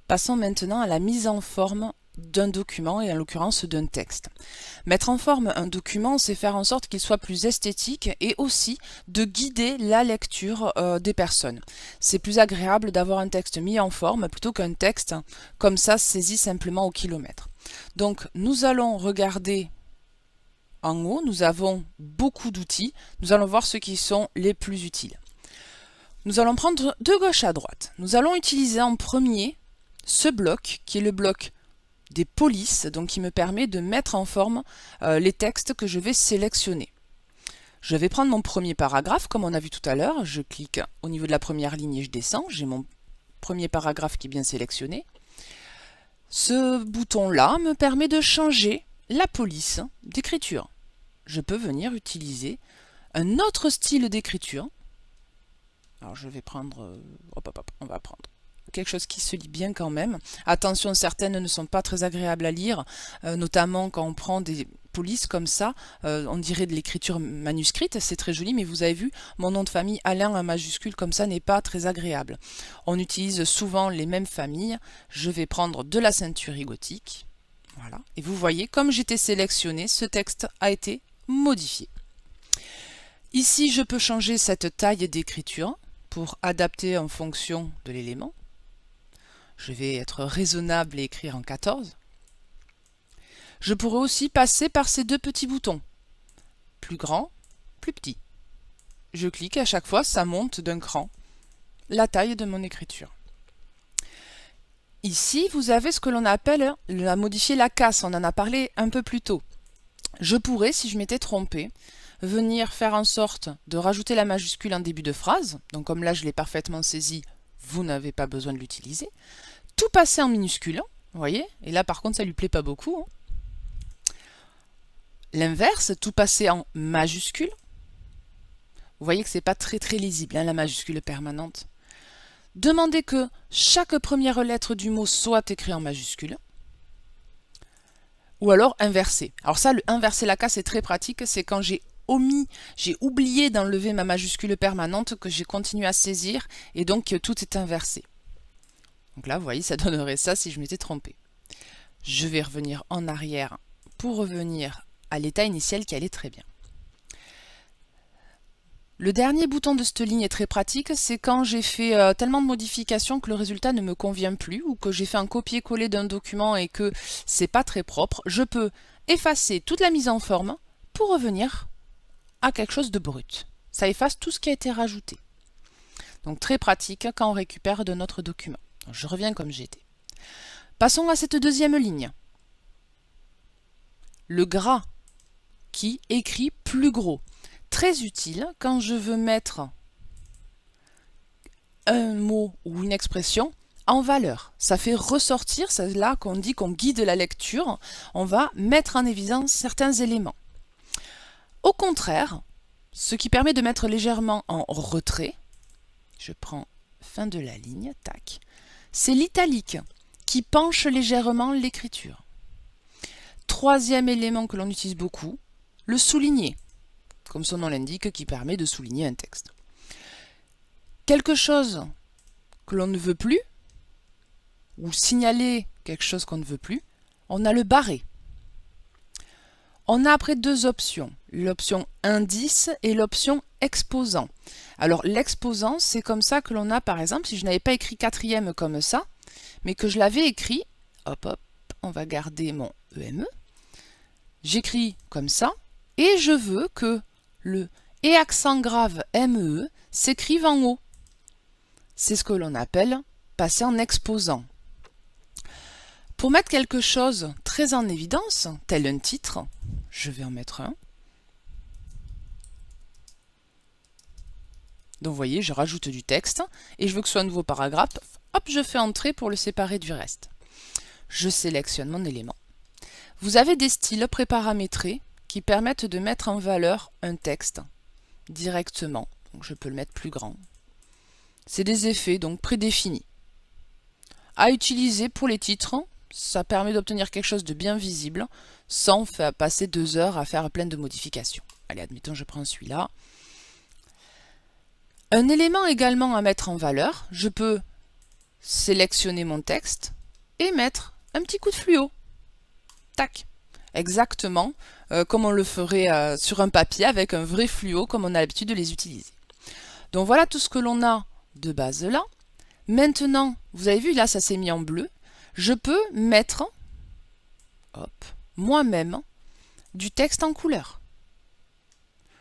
Passons maintenant à la mise en forme d'un document et en l'occurrence d'un texte. Mettre en forme un document, c'est faire en sorte qu'il soit plus esthétique et aussi de guider la lecture des personnes. C'est plus agréable d'avoir un texte mis en forme plutôt qu'un texte comme ça saisi simplement au kilomètre. Donc nous allons regarder en haut, nous avons beaucoup d'outils, nous allons voir ceux qui sont les plus utiles. Nous allons prendre de gauche à droite. Nous allons utiliser en premier ce bloc qui est le bloc des polices, donc qui me permet de mettre en forme les textes que je vais sélectionner. Je vais prendre mon premier paragraphe, comme on a vu tout à l'heure. Je clique au niveau de la première ligne et je descends. J'ai mon premier paragraphe qui est bien sélectionné. Ce bouton-là me permet de changer la police d'écriture. Je peux venir utiliser un autre style d'écriture. Alors je vais prendre, on va prendre quelque chose qui se lit bien quand même. Attention, certaines ne sont pas très agréables à lire, notamment quand on prend des polices comme ça, on dirait de l'écriture manuscrite, c'est très joli, mais vous avez vu, mon nom de famille Alain en majuscule comme ça n'est pas très agréable. On utilise souvent les mêmes familles. Je vais prendre de la ceinturie gothique, voilà, et vous voyez, comme j'étais sélectionné, ce texte a été modifié. Ici, je peux changer cette taille d'écriture pour adapter en fonction de l'élément. Je vais être raisonnable et écrire en 14. Je pourrais aussi passer par ces deux petits boutons. Plus grand, plus petit. Je clique à chaque fois, ça monte d'un cran la taille de mon écriture. Ici, vous avez ce que l'on appelle modifier la casse. On en a parlé un peu plus tôt. Je pourrais, si je m'étais trompé, venir faire en sorte de rajouter la majuscule en début de phrase. Donc comme là, je l'ai parfaitement saisi, vous n'avez pas besoin de l'utiliser. Tout passer en minuscule, vous voyez, et là par contre ça lui plaît pas beaucoup. L'inverse, tout passer en majuscule. Vous voyez que c'est pas très lisible, la majuscule permanente. Demandez que chaque première lettre du mot soit écrite en majuscule. Ou alors inverser. Alors ça, le inverser la case, c'est très pratique, c'est quand j'ai oublié d'enlever ma majuscule permanente que j'ai continué à saisir et donc tout est inversé. Donc là, vous voyez, ça donnerait ça si je m'étais trompé. Je vais revenir en arrière pour revenir à l'état initial qui allait très bien. Le dernier bouton de cette ligne est très pratique, c'est quand j'ai fait tellement de modifications que le résultat ne me convient plus ou que j'ai fait un copier-coller d'un document et que c'est pas très propre. Je peux effacer toute la mise en forme pour revenir à quelque chose de brut. Ça efface tout ce qui a été rajouté. Donc très pratique quand on récupère de notre document. Je reviens comme j'étais. Passons à cette deuxième ligne. Le gras qui écrit plus gros. Très utile quand je veux mettre un mot ou une expression en valeur. Ça fait ressortir, c'est là qu'on dit qu'on guide la lecture, on va mettre en évidence certains éléments. Au contraire, ce qui permet de mettre légèrement en retrait, je prends fin de la ligne, tac, c'est l'italique qui penche légèrement l'écriture. Troisième élément que l'on utilise beaucoup, le souligner, comme son nom l'indique, qui permet de souligner un texte. Quelque chose que l'on ne veut plus, ou signaler quelque chose qu'on ne veut plus, on a le barré. On a après deux options, l'option indice et l'option exposant. Alors l'exposant, c'est comme ça que l'on a par exemple, si je n'avais pas écrit quatrième comme ça, mais que je l'avais écrit, hop hop, on va garder mon EME, j'écris comme ça, et je veux que le et accent grave MEE s'écrive en haut. C'est ce que l'on appelle passer en exposant. Pour mettre quelque chose très en évidence, tel un titre, je vais en mettre un. Donc vous voyez, je rajoute du texte et je veux que ce soit un nouveau paragraphe. Hop, je fais entrer pour le séparer du reste. Je sélectionne mon élément. Vous avez des styles préparamétrés qui permettent de mettre en valeur un texte directement. Donc je peux le mettre plus grand. C'est des effets donc prédéfinis. À utiliser pour les titres, ça permet d'obtenir quelque chose de bien visible sans faire passer 2 heures à faire plein de modifications. Allez, admettons, je prends celui-là. Un élément également à mettre en valeur, je peux sélectionner mon texte et mettre un petit coup de fluo. Tac. Exactement comme on le ferait sur un papier avec un vrai fluo comme on a l'habitude de les utiliser. Donc voilà tout ce que l'on a de base là. Maintenant, vous avez vu là ça s'est mis en bleu. Je peux mettre moi-même du texte en couleur.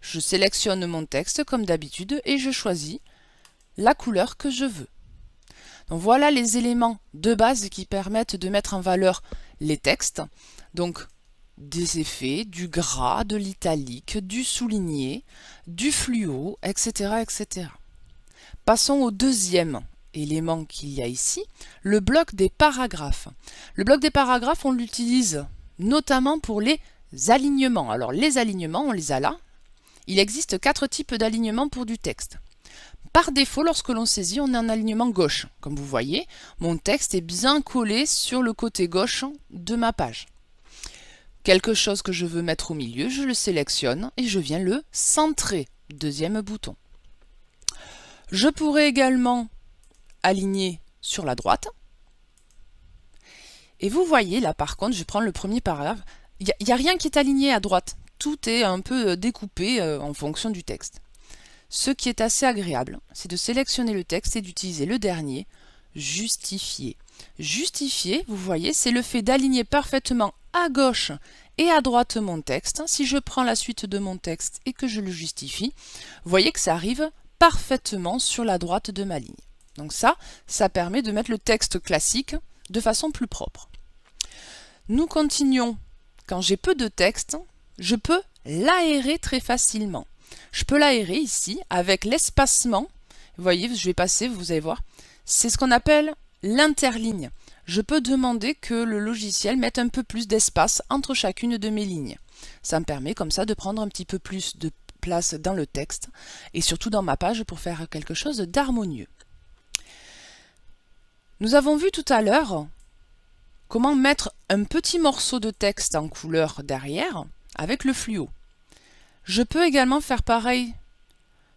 Je sélectionne mon texte comme d'habitude et je choisis la couleur que je veux. Donc voilà les éléments de base qui permettent de mettre en valeur les textes. Donc des effets, du gras, de l'italique, du souligné, du fluo, etc., etc. Passons au deuxième élément qu'il y a ici, le bloc des paragraphes. Le bloc des paragraphes, on l'utilise notamment pour les alignements. Alors les alignements, on les a là. Il existe 4 types d'alignements pour du texte. Par défaut, lorsque l'on saisit, on a un alignement gauche. Comme vous voyez, mon texte est bien collé sur le côté gauche de ma page. Quelque chose que je veux mettre au milieu, je le sélectionne et je viens le centrer. Deuxième bouton. Je pourrais également aligner sur la droite. Et vous voyez, là par contre, je prends le premier paragraphe, il n'y a rien qui est aligné à droite. Tout est un peu découpé en fonction du texte. Ce qui est assez agréable, c'est de sélectionner le texte et d'utiliser le dernier, justifier. Justifier, vous voyez, c'est le fait d'aligner parfaitement à gauche et à droite mon texte. Si je prends la suite de mon texte et que je le justifie, vous voyez que ça arrive parfaitement sur la droite de ma ligne. Donc ça permet de mettre le texte classique de façon plus propre. Nous continuons. Quand j'ai peu de texte, je peux l'aérer très facilement. Je peux l'aérer ici avec l'espacement. Vous voyez, je vais passer, vous allez voir. C'est ce qu'on appelle l'interligne. Je peux demander que le logiciel mette un peu plus d'espace entre chacune de mes lignes. Ça me permet comme ça de prendre un petit peu plus de place dans le texte et surtout dans ma page pour faire quelque chose d'harmonieux. Nous avons vu tout à l'heure comment mettre un petit morceau de texte en couleur derrière avec le fluo. Je peux également faire pareil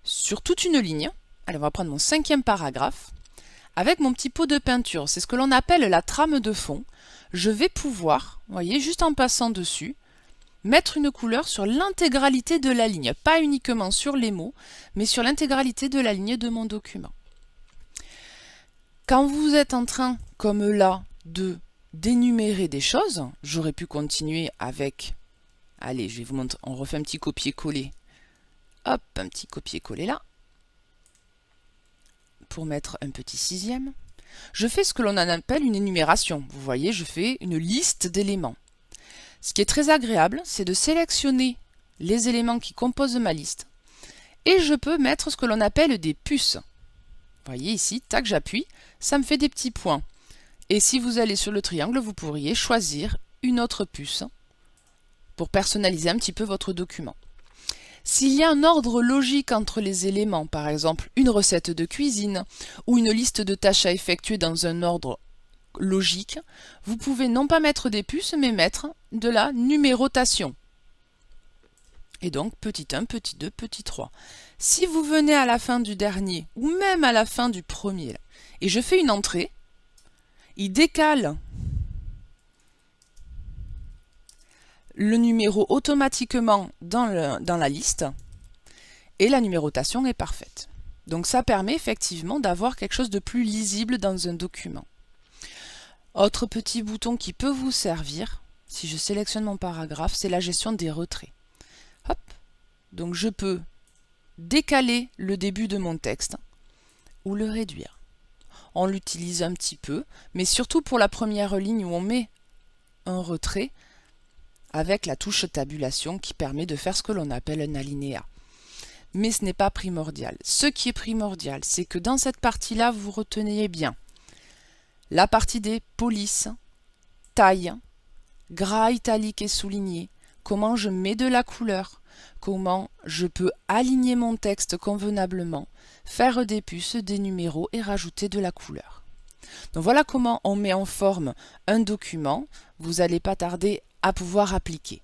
sur toute une ligne. Allez, on va prendre mon 5e paragraphe avec mon petit pot de peinture. C'est ce que l'on appelle la trame de fond. Je vais pouvoir, vous voyez, juste en passant dessus, mettre une couleur sur l'intégralité de la ligne. Pas uniquement sur les mots, mais sur l'intégralité de la ligne de mon document. Quand vous êtes en train, comme là, de d'énumérer des choses, j'aurais pu continuer avec... Allez, je vais vous montrer, on refait un petit copier-coller. Hop, un petit copier-coller là. Pour mettre un petit 6e. Je fais ce que l'on appelle une énumération. Vous voyez, je fais une liste d'éléments. Ce qui est très agréable, c'est de sélectionner les éléments qui composent ma liste. Et je peux mettre ce que l'on appelle des puces. Vous voyez ici, tac, j'appuie, ça me fait des petits points. Et si vous allez sur le triangle, vous pourriez choisir une autre puce pour personnaliser un petit peu votre document. S'il y a un ordre logique entre les éléments, par exemple une recette de cuisine ou une liste de tâches à effectuer dans un ordre logique, vous pouvez non pas mettre des puces, mais mettre de la numérotation. Et donc petit 1, petit 2, petit 3. Si vous venez à la fin du dernier, ou même à la fin du premier, et je fais une entrée, il décale le numéro automatiquement dans la liste et la numérotation est parfaite. Donc ça permet effectivement d'avoir quelque chose de plus lisible dans un document. Autre petit bouton qui peut vous servir, si je sélectionne mon paragraphe, c'est la gestion des retraits. Hop. Donc je peux décaler le début de mon texte ou le réduire. On l'utilise un petit peu, mais surtout pour la première ligne où on met un retrait avec la touche tabulation qui permet de faire ce que l'on appelle un alinéa. Mais ce n'est pas primordial. Ce qui est primordial, c'est que dans cette partie-là, vous reteniez bien la partie des polices, taille, gras, italique et souligné, comment je mets de la couleur, comment je peux aligner mon texte convenablement, faire des puces, des numéros et rajouter de la couleur. Donc voilà comment on met en forme un document. Vous n'allez pas tarder à pouvoir appliquer.